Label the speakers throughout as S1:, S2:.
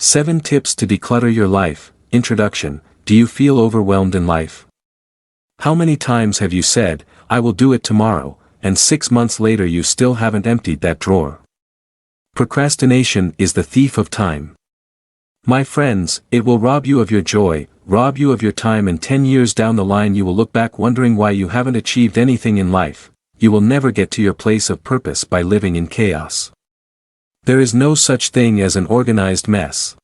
S1: 7 Tips to Declutter Your Life. Introduction. Do you feel overwhelmed in life? How many times have you said, "I will do it tomorrow," and 6 months later you still haven't emptied that drawer? Procrastination is the thief of time. My friends, it will rob you of your joy, rob you of your time, and 10 years down the line you will look back wondering why you haven't achieved anything in life. You will never get to your place of purpose by living in chaos. There is no such thing as an organized mess.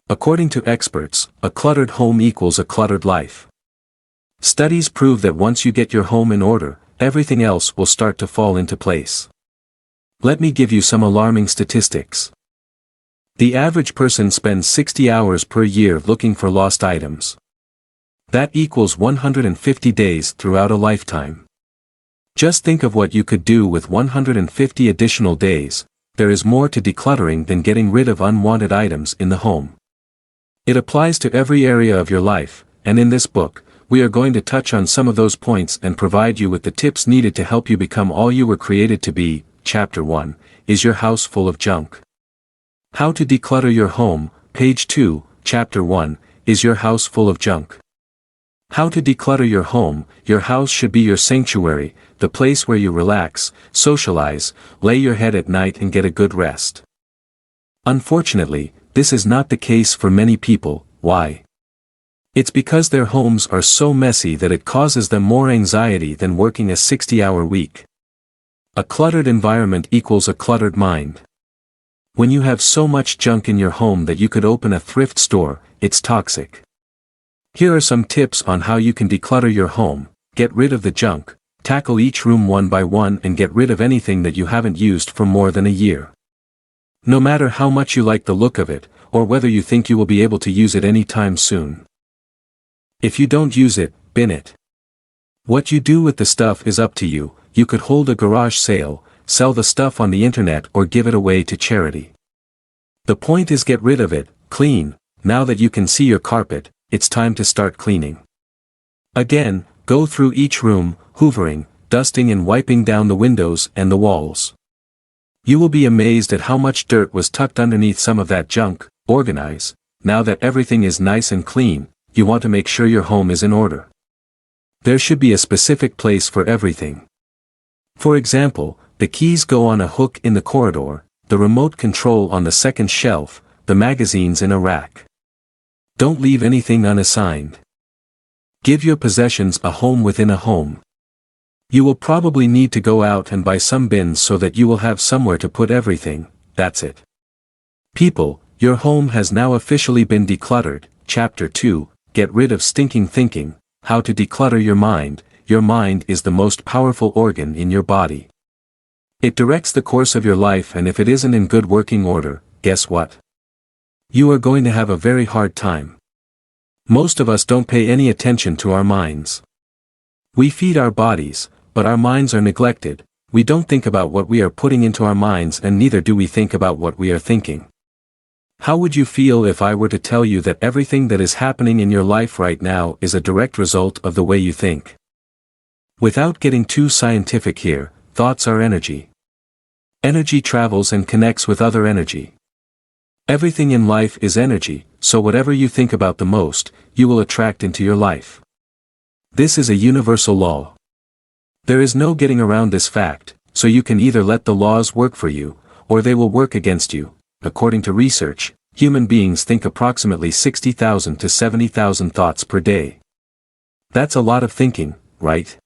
S1: According to experts, a cluttered home equals a cluttered life. Studies prove that once you get your home in order, everything else will start to fall into place. Let me give you some alarming statistics. The average person spends 60 hours per year looking for lost items. That equals 150 days throughout a lifetime. Just think of what you could do with 150 additional days. There is more to decluttering than getting rid of unwanted items in the home. It applies to every area of your life, and in this book, we are going to touch on some of those points and provide you with the tips needed to help you become all you were created to be. Chapter 1. Is your house full of junk? How to declutter your home. Page 2, Chapter 1. Is your house full of junk? How to declutter your home. Your house should be your sanctuary, the place where you relax, socialize, lay your head at night and get a good rest. Unfortunately, this is not the case for many people. Why? It's because their homes are so messy that it causes them more anxiety than working a 60-hour week. A cluttered environment equals a cluttered mind. When you have so much junk in your home that you could open a thrift store, it's toxic. Here are some tips on how you can declutter your home. Get rid of the junk, tackle each room one by one and get rid of anything that you haven't used for more than a year. No matter how much you like the look of it, or whether you think you will be able to use it anytime soon. If you don't use it, bin it. What you do with the stuff is up to you. You could hold a garage sale, sell the stuff on the internet or give it away to charity. The point is get rid of it, clean. Now that you can see your carpet, it's time to start cleaning. Again, go through each room, hoovering, dusting and wiping down the windows and the walls. You will be amazed at how much dirt was tucked underneath some of that junk. Organize. Now that everything is nice and clean, you want to make sure your home is in order. There should be a specific place for everything. For example, the keys go on a hook in the corridor, the remote control on the second shelf, the magazines in a rack. Don't leave anything unassigned. Give your possessions a home within a home. You will probably need to go out and buy some bins so that you will have somewhere to put everything. That's it. People, your home has now officially been decluttered. Chapter 2. Get rid of stinking thinking. How to declutter your mind. Your mind is the most powerful organ in your body. It directs the course of your life, and if it isn't in good working order, guess what? You are going to have a very hard time. Most of us don't pay any attention to our minds. We feed our bodies, but our minds are neglected. We don't think about what we are putting into our minds, and neither do we think about what we are thinking. How would you feel if I were to tell you that everything that is happening in your life right now is a direct result of the way you think? Without getting too scientific here, thoughts are energy. Energy travels and connects with other energy. Everything in life is energy, so whatever you think about the most, you will attract into your life. This is a universal law. There is no getting around this fact, so you can either let the laws work for you, or they will work against you. According to research, human beings think approximately 60,000 to 70,000 thoughts per day. That's a lot of thinking, right?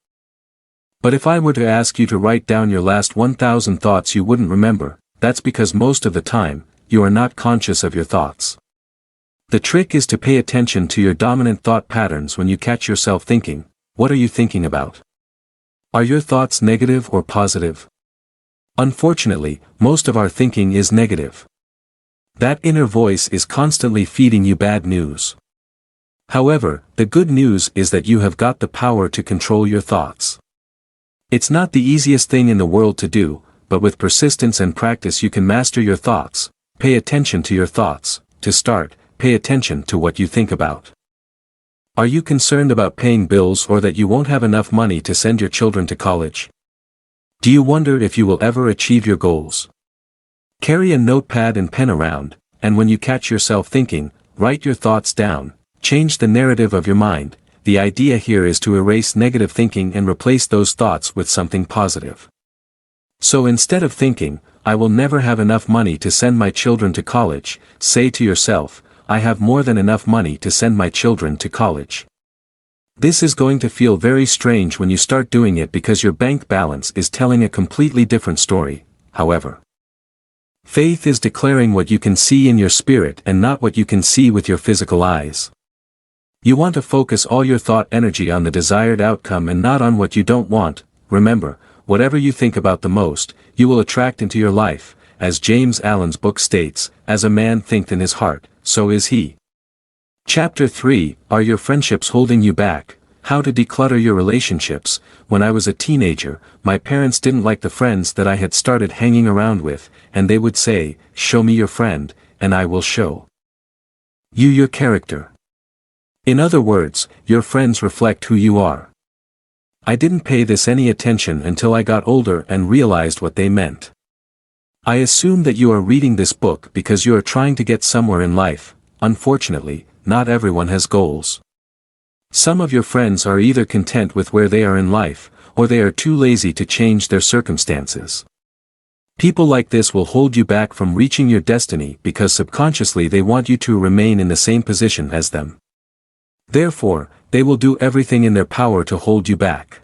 S1: But if I were to ask you to write down your last 1,000 thoughts, you wouldn't remember. That's because most of the time, you are not conscious of your thoughts. The trick is to pay attention to your dominant thought patterns when you catch yourself thinking. What are you thinking about? Are your thoughts negative or positive? Unfortunately, most of our thinking is negative. That inner voice is constantly feeding you bad news. However, the good news is that you have got the power to control your thoughts. It's not the easiest thing in the world to do, but with persistence and practice you can master your thoughts. Pay attention to your thoughts. To start, pay attention to what you think about. Are you concerned about paying bills or that you won't have enough money to send your children to college? Do you wonder if you will ever achieve your goals? Carry a notepad and pen around. and when you catch yourself thinking, write your thoughts down, change the narrative of your mind. The idea here is to erase negative thinking and replace those thoughts with something positive. So instead of thinking, I will never have enough money to send my children to college, say to yourself, I have more than enough money to send my children to college. This is going to feel very strange when you start doing it because your bank balance is telling a completely different story, however. Faith is declaring what you can see in your spirit and not what you can see with your physical eyes. You want to focus all your thought energy on the desired outcome and not on what you don't want. Remember, whatever you think about the most, you will attract into your life, as James Allen's book states, as a man thinketh in his heart, so is he. Chapter 3, Are your friendships holding you back? How to declutter your relationships. When I was a teenager, my parents didn't like the friends that I had started hanging around with, and they would say, show me your friend, and I will show you your character. In other words, your friends reflect who you are. I didn't pay this any attention until I got older and realized what they meant. I assume that you are reading this book because you are trying to get somewhere in life. Unfortunately, not everyone has goals. Some of your friends are either content with where they are in life, or they are too lazy to change their circumstances. People like this will hold you back from reaching your destiny because subconsciously they want you to remain in the same position as them. Therefore, they will do everything in their power to hold you back.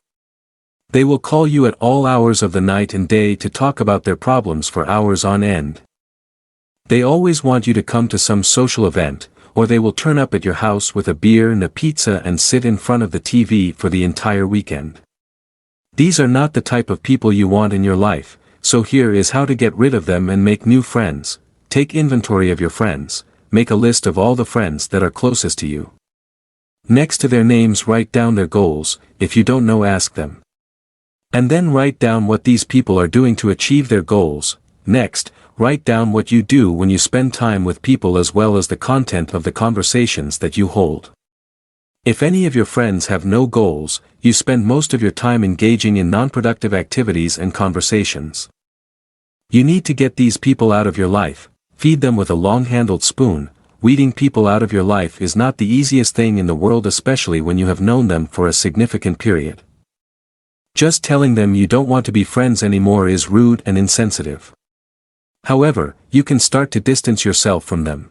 S1: They will call you at all hours of the night and day to talk about their problems for hours on end. They always want you to come to some social event, or they will turn up at your house with a beer and a pizza and sit in front of the TV for the entire weekend. These are not the type of people you want in your life, so here is how to get rid of them and make new friends. Take inventory of your friends, make a list of all the friends that are closest to you. Next to their names write down their goals, if you don't know ask them. And then write down what these people are doing to achieve their goals. Next, write down what you do when you spend time with people as well as the content of the conversations that you hold. If any of your friends have no goals, you spend most of your time engaging in non-productive activities and conversations. You need to get these people out of your life, feed them with a long-handled spoon. Weeding people out of your life is not the easiest thing in the world, especially when you have known them for a significant period. Just telling them you don't want to be friends anymore is rude and insensitive. However, you can start to distance yourself from them.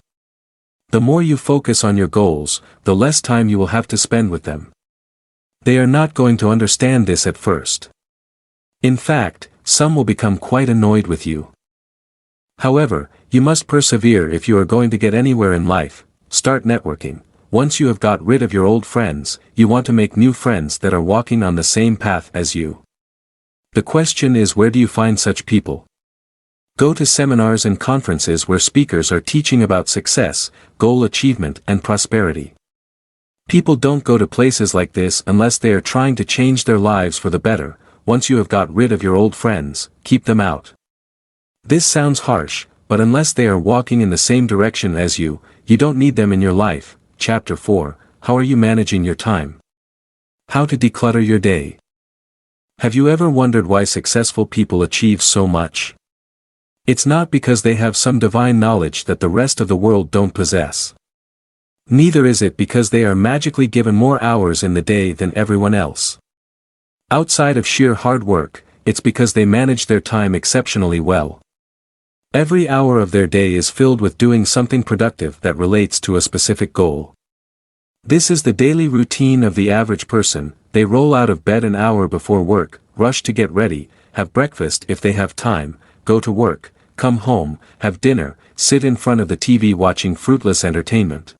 S1: The more you focus on your goals, the less time you will have to spend with them. They are not going to understand this at first. In fact, some will become quite annoyed with you. However, you must persevere if you are going to get anywhere in life. Start networking. Once you have got rid of your old friends, you want to make new friends that are walking on the same path as you. The question is, where do you find such people? Go to seminars and conferences where speakers are teaching about success, goal achievement and prosperity. People don't go to places like this unless they are trying to change their lives for the better. Once you have got rid of your old friends, keep them out. This sounds harsh, but unless they are walking in the same direction as you, you don't need them in your life. Chapter 4, How are you managing your time? How to declutter your day. Have you ever wondered why successful people achieve so much? It's not because they have some divine knowledge that the rest of the world don't possess. Neither is it because they are magically given more hours in the day than everyone else. Outside of sheer hard work, it's because they manage their time exceptionally well. Every hour of their day is filled with doing something productive that relates to a specific goal. This is the daily routine of the average person. They roll out of bed an hour before work, rush to get ready, have breakfast if they have time, go to work, come home, have dinner, sit in front of the TV watching fruitless entertainment.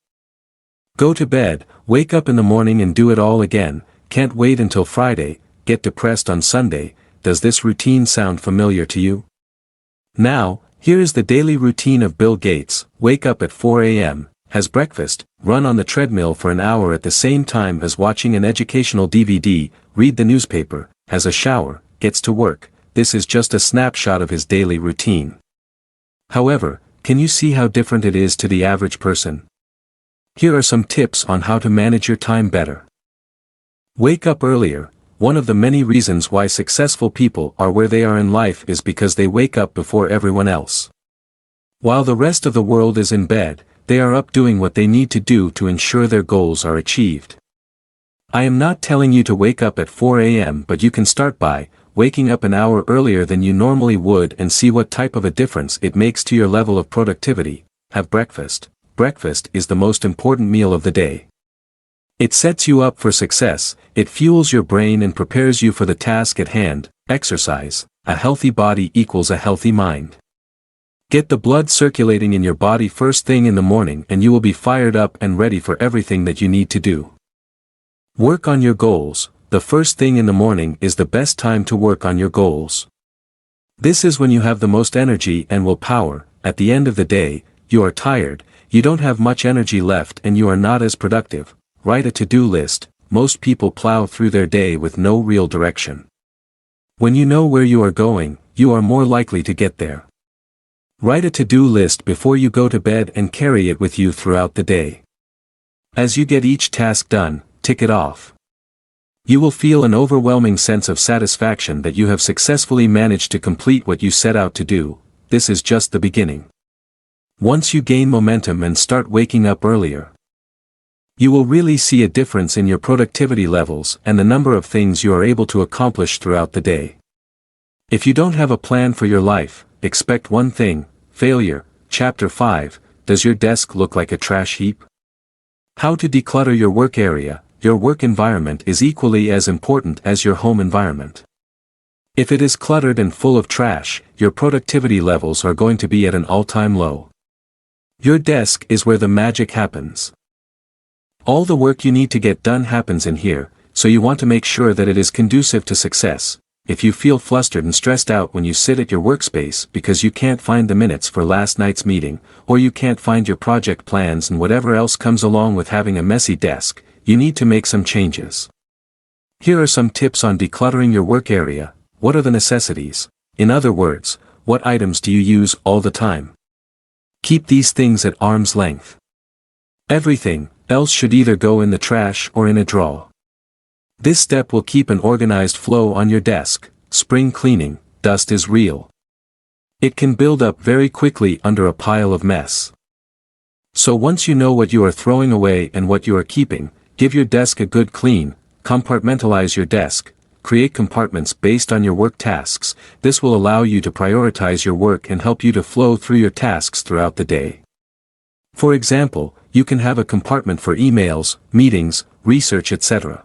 S1: Go to bed, wake up in the morning and do it all again, can't wait until Friday, get depressed on Sunday. Does this routine sound familiar to you? Now, here is the daily routine of Bill Gates: wake up at 4 a.m., has breakfast, run on the treadmill for an hour at the same time as watching an educational DVD, read the newspaper, has a shower, gets to work. This is just a snapshot of his daily routine. However, can you see how different it is to the average person? Here are some tips on how to manage your time better. Wake up earlier. One of the many reasons why successful people are where they are in life is because they wake up before everyone else. While the rest of the world is in bed, they are up doing what they need to do to ensure their goals are achieved. I am not telling you to wake up at 4 a.m., but you can start by waking up an hour earlier than you normally would and see what type of a difference it makes to your level of productivity. Have breakfast. Breakfast is the most important meal of the day. It sets you up for success, it fuels your brain and prepares you for the task at hand. Exercise. A healthy body equals a healthy mind. Get the blood circulating in your body first thing in the morning and you will be fired up and ready for everything that you need to do. Work on your goals. The first thing in the morning is the best time to work on your goals. This is when you have the most energy and willpower. At the end of the day, you are tired, you don't have much energy left and you are not as productive. Write a to-do list. Most people plow through their day with no real direction. When you know where you are going, you are more likely to get there. Write a to-do list before you go to bed and carry it with you throughout the day. As you get each task done, tick it off. You will feel an overwhelming sense of satisfaction that you have successfully managed to complete what you set out to do. This is just the beginning. Once you gain momentum and start waking up earlier, you will really see a difference in your productivity levels and the number of things you are able to accomplish throughout the day. If you don't have a plan for your life, expect one thing: failure. Chapter 5. Does your desk look like a trash heap? How to declutter your work area. Your work environment is equally as important as your home environment. If it is cluttered and full of trash, your productivity levels are going to be at an all-time low. Your desk is where the magic happens. All the work you need to get done happens in here, so you want to make sure that it is conducive to success. If you feel flustered and stressed out when you sit at your workspace because you can't find the minutes for last night's meeting, or you can't find your project plans and whatever else comes along with having a messy desk, you need to make some changes. Here are some tips on decluttering your work area. What are the necessities? In other words, what items do you use all the time? Keep these things at arm's length. Everything else should either go in the trash or in a drawer. This step will keep an organized flow on your desk. Spring cleaning. Dust is real. It can build up very quickly under a pile of mess. So once you know what you are throwing away and what you are keeping, give your desk a good clean. Compartmentalize your desk. Create compartments based on your work tasks. This will allow you to prioritize your work and help you to flow through your tasks throughout the day. For example, you can have a compartment for emails, meetings, research, etc.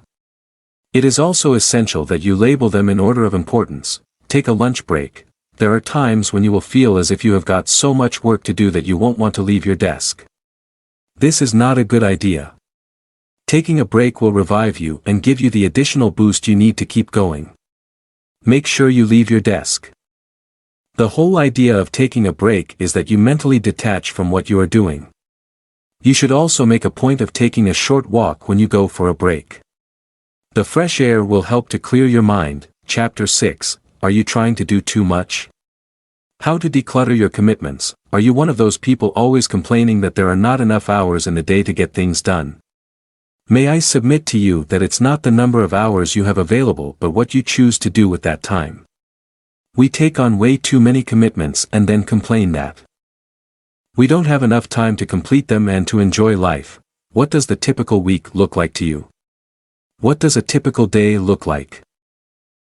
S1: It is also essential that you label them in order of importance. Take a lunch break. There are times when you will feel as if you have got so much work to do that you won't want to leave your desk. This is not a good idea. Taking a break will revive you and give you the additional boost you need to keep going. Make sure you leave your desk. The whole idea of taking a break is that you mentally detach from what you are doing. You should also make a point of taking a short walk when you go for a break. The fresh air will help to clear your mind. Chapter 6. Are you trying to do too much? How to declutter your commitments. Are you one of those people always complaining that there are not enough hours in the day to get things done? May I submit to you that it's not the number of hours you have available but what you choose to do with that time. We take on way too many commitments and then complain that we don't have enough time to complete them and to enjoy life. What does the typical week look like to you? What does a typical day look like?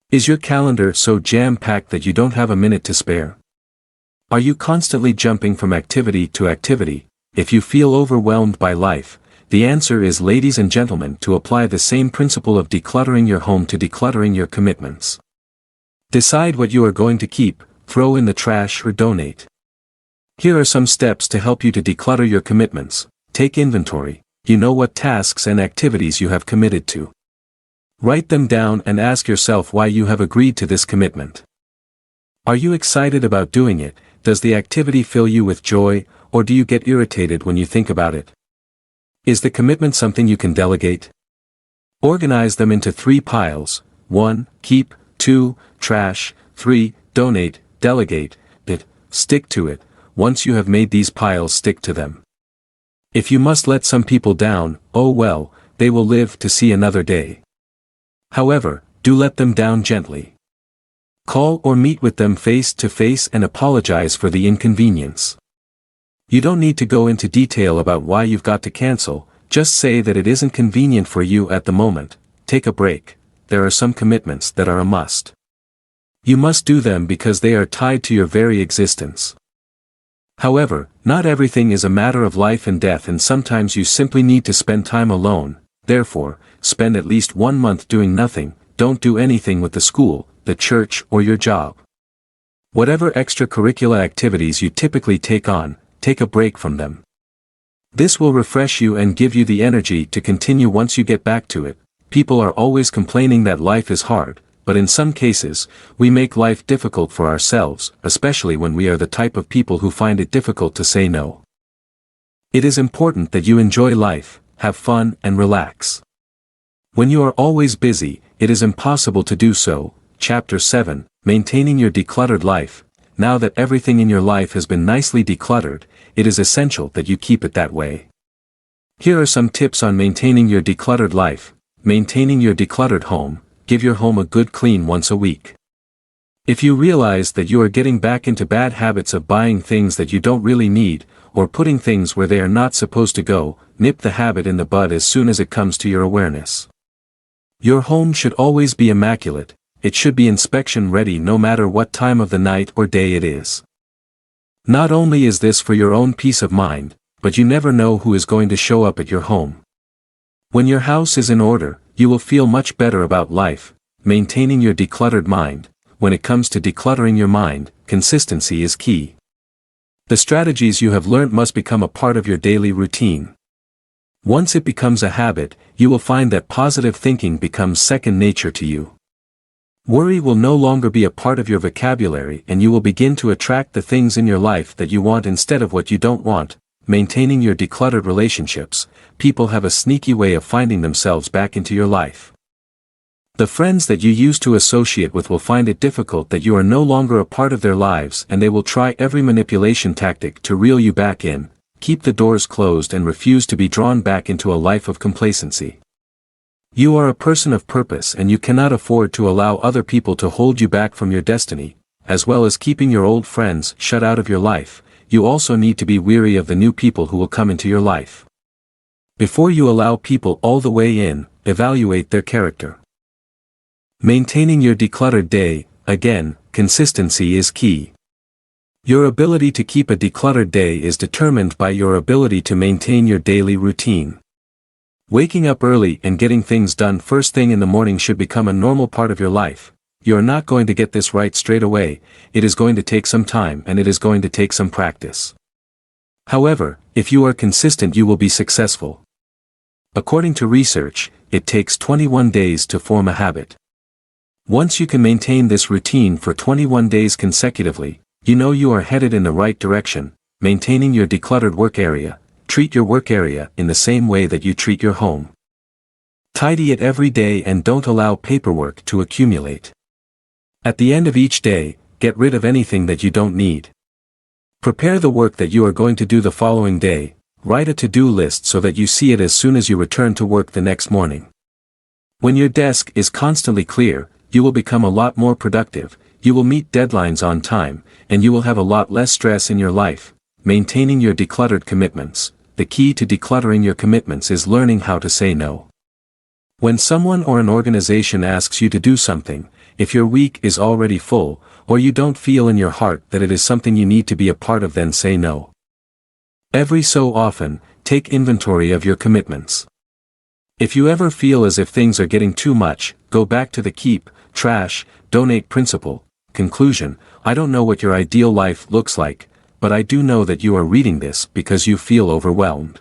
S1: Is your calendar so jam-packed that you don't have a minute to spare? Are you constantly jumping from activity to activity? If you feel overwhelmed by life, the answer is, ladies and gentlemen, to apply the same principle of decluttering your home to decluttering your commitments. Decide what you are going to keep, throw in the trash or donate. Here are some steps to help you to declutter your commitments. Take inventory. You know what tasks and activities you have committed to. Write them down and ask yourself why you have agreed to this commitment. Are you excited about doing it? Does the activity fill you with joy, or do you get irritated when you think about it? Is the commitment something you can delegate? Organize them into 3 piles. 1. Keep. 2. Trash. 3. Donate. Delegate. Stick to it. Once you have made these piles, stick to them. If you must let some people down, oh well, they will live to see another day. However, do let them down gently. Call or meet with them face to face and apologize for the inconvenience. You don't need to go into detail about why you've got to cancel, just say that it isn't convenient for you at the moment. Take a break. There are some commitments that are a must. You must do them because they are tied to your very existence. However, not everything is a matter of life and death, and sometimes you simply need to spend time alone. Therefore, spend at least 1 month doing nothing. Don't do anything with the school, the church, or your job. Whatever extracurricular activities you typically take on, take a break from them. This will refresh you and give you the energy to continue once you get back to it. People are always complaining that life is hard, but in some cases, we make life difficult for ourselves, especially when we are the type of people who find it difficult to say no. It is important that you enjoy life, have fun, and relax. When you are always busy, it is impossible to do so. Chapter 7, Maintaining Your Decluttered Life. Now that everything in your life has been nicely decluttered, it is essential that you keep it that way. Here are some tips on maintaining your decluttered life. Maintaining your decluttered home. Give your home a good clean once a week. If you realize that you are getting back into bad habits of buying things that you don't really need, or putting things where they are not supposed to go, nip the habit in the bud as soon as it comes to your awareness. Your home should always be immaculate. It should be inspection ready no matter what time of the night or day it is. Not only is this for your own peace of mind, but you never know who is going to show up at your home. When your house is in order, you will feel much better about life. Maintaining your decluttered mind. When it comes to decluttering your mind, consistency is key. The strategies you have learned must become a part of your daily routine. Once it becomes a habit, you will find that positive thinking becomes second nature to you. Worry will no longer be a part of your vocabulary, and you will begin to attract the things in your life that you want instead of what you don't want. Maintaining your decluttered relationships. People have a sneaky way of finding themselves back into your life. The friends that you used to associate with will find it difficult that you are no longer a part of their lives, and they will try every manipulation tactic to reel you back in. Keep the doors closed and refuse to be drawn back into a life of complacency. You are a person of purpose, and you cannot afford to allow other people to hold you back from your destiny. As well as keeping your old friends shut out of your life, you also need to be wary of the new people who will come into your life. Before you allow people all the way in, evaluate their character. Maintaining your decluttered day. Again, consistency is key. Your ability to keep a decluttered day is determined by your ability to maintain your daily routine. Waking up early and getting things done first thing in the morning should become a normal part of your life. You are not going to get this right straight away. It is going to take some time, and it is going to take some practice. However, if you are consistent, you will be successful. According to research, it takes 21 days to form a habit. Once you can maintain this routine for 21 days consecutively, you know you are headed in the right direction. Maintaining your decluttered work area. Treat your work area in the same way that you treat your home. Tidy it every day and don't allow paperwork to accumulate. At the end of each day, get rid of anything that you don't need. Prepare the work that you are going to do the following day. Write a to-do list so that you see it as soon as you return to work the next morning. When your desk is constantly clear, you will become a lot more productive, you will meet deadlines on time, and you will have a lot less stress in your life. Maintaining your decluttered commitments. The key to decluttering your commitments is learning how to say no. When someone or an organization asks you to do something, if your week is already full, or you don't feel in your heart that it is something you need to be a part of, then say no. Every so often, take inventory of your commitments. If you ever feel as if things are getting too much, go back to the keep, trash, donate principle. Conclusion: I don't know what your ideal life looks like, but I do know that you are reading this because you feel overwhelmed.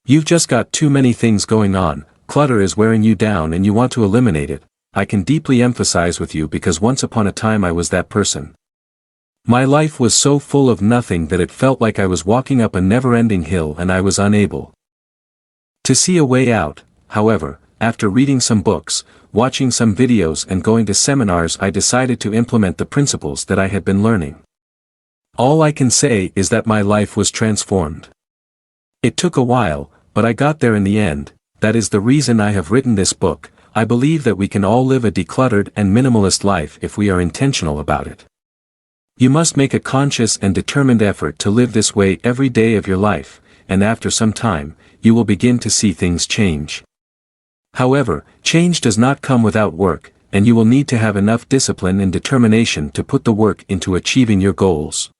S1: You've just got too many things going on, clutter is wearing you down and you want to eliminate it. I can deeply empathize with you because once upon a time I was that person. My life was so full of nothing that it felt like I was walking up a never-ending hill and I was unable to see a way out. However, after reading some books, watching some videos and going to seminars, I decided to implement the principles that I had been learning. All I can say is that my life was transformed. It took a while, but I got there in the end. That is the reason I have written this book. I believe that we can all live a decluttered and minimalist life if we are intentional about it. You must make a conscious and determined effort to live this way every day of your life, and after some time, you will begin to see things change. However, change does not come without work, and you will need to have enough discipline and determination to put the work into achieving your goals.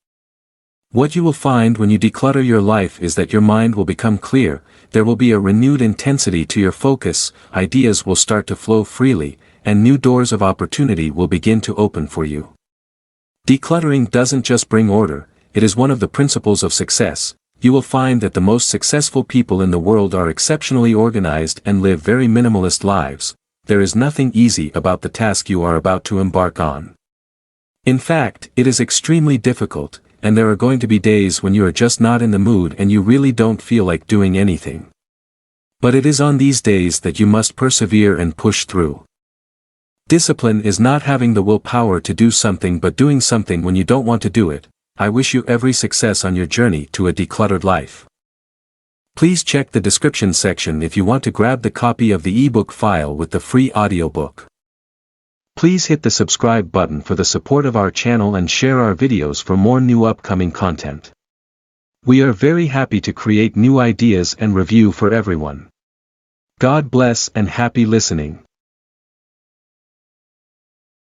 S1: What you will find when you declutter your life is that your mind will become clear, there will be a renewed intensity to your focus, ideas will start to flow freely, and new doors of opportunity will begin to open for you. Decluttering doesn't just bring order, it is one of the principles of success. You will find that the most successful people in the world are exceptionally organized and live very minimalist lives. There is nothing easy about the task you are about to embark on. In fact, it is extremely difficult, and there are going to be days when you are just not in the mood and you really don't feel like doing anything. But it is on these days that you must persevere and push through. Discipline is not having the willpower to do something but doing something when you don't want to do it. I wish you every success on your journey to a decluttered life. Please check the description section if you want to grab the copy of the ebook file with the free audiobook. Please hit the subscribe button for the support of our channel and share our videos for more new upcoming content. We are very happy to create new ideas and review for everyone. God bless and happy listening.